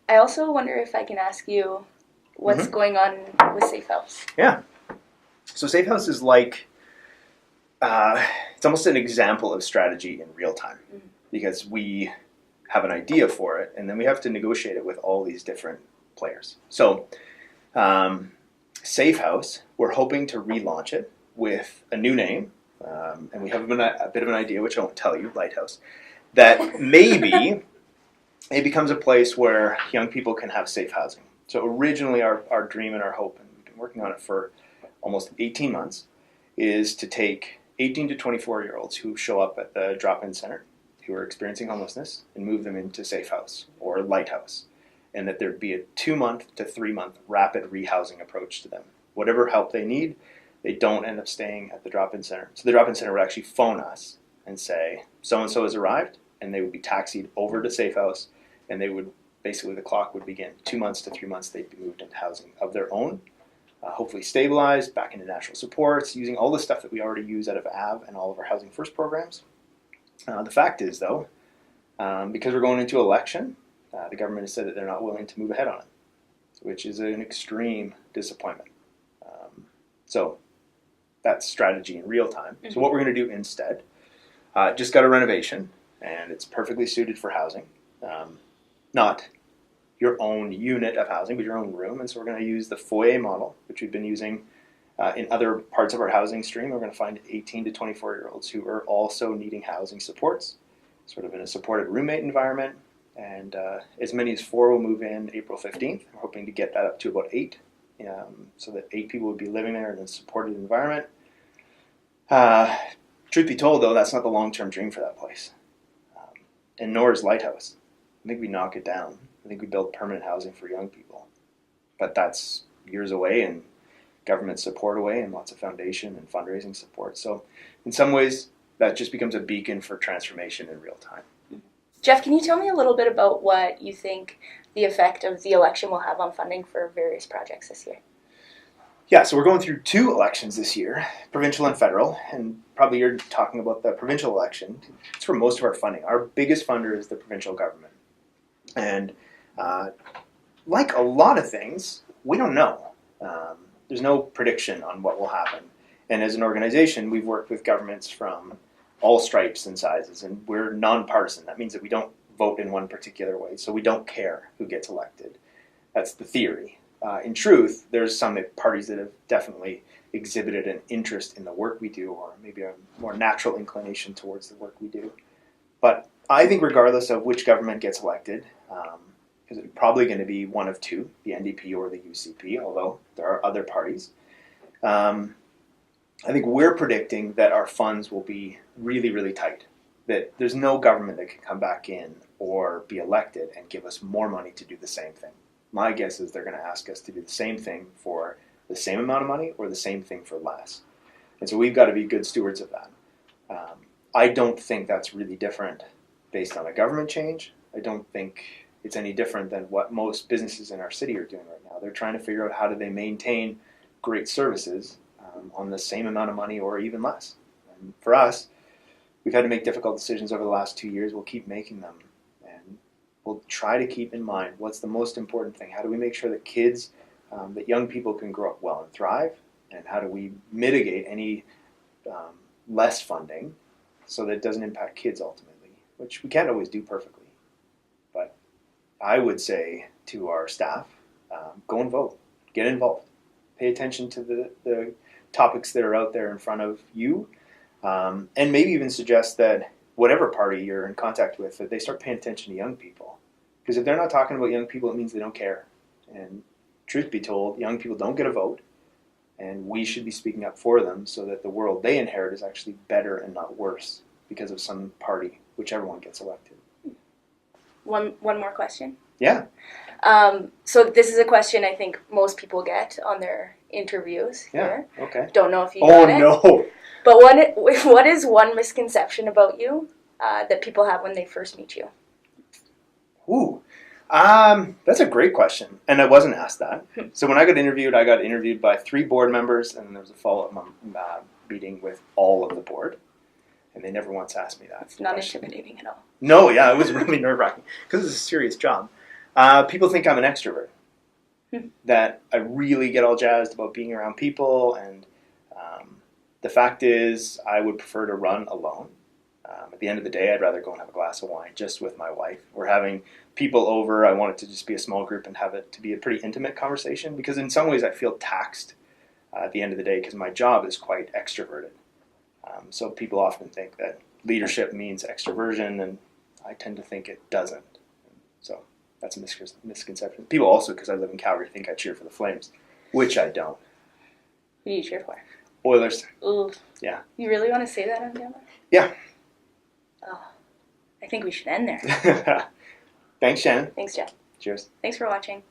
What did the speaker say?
I also wonder if I can ask you what's going on with Safe House. Yeah. So Safe House is like, it's almost an example of strategy in real time because we have an idea for it and then we have to negotiate it with all these different players. So Safe House, we're hoping to relaunch it with a new name, and we have a bit of an idea, which I won't tell you, Lighthouse, that maybe it becomes a place where young people can have safe housing. So originally our dream and our hope, and we've been working on it for almost 18 months, is to take 18 to 24-year-olds who show up at the drop-in center who are experiencing homelessness and move them into Safe House or Lighthouse, and that there'd be a 2-month to 3-month rapid rehousing approach to them. Whatever help they need, they don't end up staying at the drop-in center. So the drop-in center would actually phone us and say, so-and-so has arrived, and they would be taxied over to Safe House, and they would, basically the clock would begin. 2 months to 3 months, they'd be moved into housing of their own, hopefully stabilized, back into natural supports, using all the stuff that we already use out of AV and all of our Housing First programs. The fact is, though, because we're going into election, the government has said that they're not willing to move ahead on it, which is an extreme disappointment. So that's strategy in real time. Mm-hmm. So what we're going to do instead, just got a renovation, and it's perfectly suited for housing. Not your own unit of housing, but your own room. And so we're going to use the foyer model, which we've been using in other parts of our housing stream. We're going to find 18 to 24-year-olds who are also needing housing supports, sort of in a supported roommate environment. And as many as 4 will move in April 15th. We're hoping to get that up to about 8, so that 8 people would be living there in a supported environment. Truth be told, though, that's not the long-term dream for that place. And nor is Lighthouse. I think we knock it down. I think we build permanent housing for young people. But that's years away and government support away and lots of foundation and fundraising support. So in some ways, that just becomes a beacon for transformation in real time. Jeff, can you tell me a little bit about what you think the effect of the election will have on funding for various projects this year? Yeah, so we're going through 2 elections this year, provincial and federal, and probably you're talking about the provincial election. It's for most of our funding. Our biggest funder is the provincial government. And like a lot of things, we don't know. There's no prediction on what will happen. And as an organization, we've worked with governments from all stripes and sizes, and we're nonpartisan. That means that we don't vote in one particular way, so we don't care who gets elected. That's the theory. In truth, there's some parties that have definitely exhibited an interest in the work we do, or maybe a more natural inclination towards the work we do. But I think regardless of which government gets elected, because it's probably going to be one of 2, the NDP or the UCP, although there are other parties, I think we're predicting that our funds will be really, really tight. That there's no government that can come back in or be elected and give us more money to do the same thing. My guess is they're going to ask us to do the same thing for the same amount of money or the same thing for less. And so we've got to be good stewards of that. I don't think that's really different based on a government change. I don't think it's any different than what most businesses in our city are doing right now. They're trying to figure out how do they maintain great services on the same amount of money or even less. And for us, we've had to make difficult decisions over the last 2 years. We'll keep making them. And we'll try to keep in mind what's the most important thing. How do we make sure that kids, that young people can grow up well and thrive? And how do we mitigate any less funding so that it doesn't impact kids ultimately, which we can't always do perfectly. But I would say to our staff, go and vote. Get involved. Pay attention to the topics that are out there in front of you, and maybe even suggest that whatever party you're in contact with, that they start paying attention to young people. Because if they're not talking about young people, it means they don't care. And truth be told, young people don't get a vote, and we should be speaking up for them so that the world they inherit is actually better and not worse because of some party, whichever one gets elected. One more question? Yeah. So this is a question I think most people get on their interviews here. Yeah, okay. Don't know if you got it. Oh, no. But what is one misconception about you that people have when they first meet you? Ooh. That's a great question. And I wasn't asked that. So when I got interviewed by 3 board members, and there was a follow-up meeting with all of the board. And they never once asked me that. It's not intimidating at all. No, yeah, it was really nerve-wracking because it's a serious job. People think I'm an extrovert. That I really get all jazzed about being around people, and the fact is, I would prefer to run alone. At the end of the day, I'd rather go and have a glass of wine just with my wife. We're having people over. I want it to just be a small group and have it to be a pretty intimate conversation, because in some ways I feel taxed at the end of the day because my job is quite extroverted. So people often think that leadership means extroversion, and I tend to think it doesn't. So that's a misconception. People also, because I live in Calgary, think I cheer for the Flames, which I don't. Who do you cheer for? Oilers. Ooh. Yeah. You really want to say that on camera? Yeah. Oh, I think we should end there. Thanks, Shannon. Thanks, Jeff. Cheers. Thanks for watching.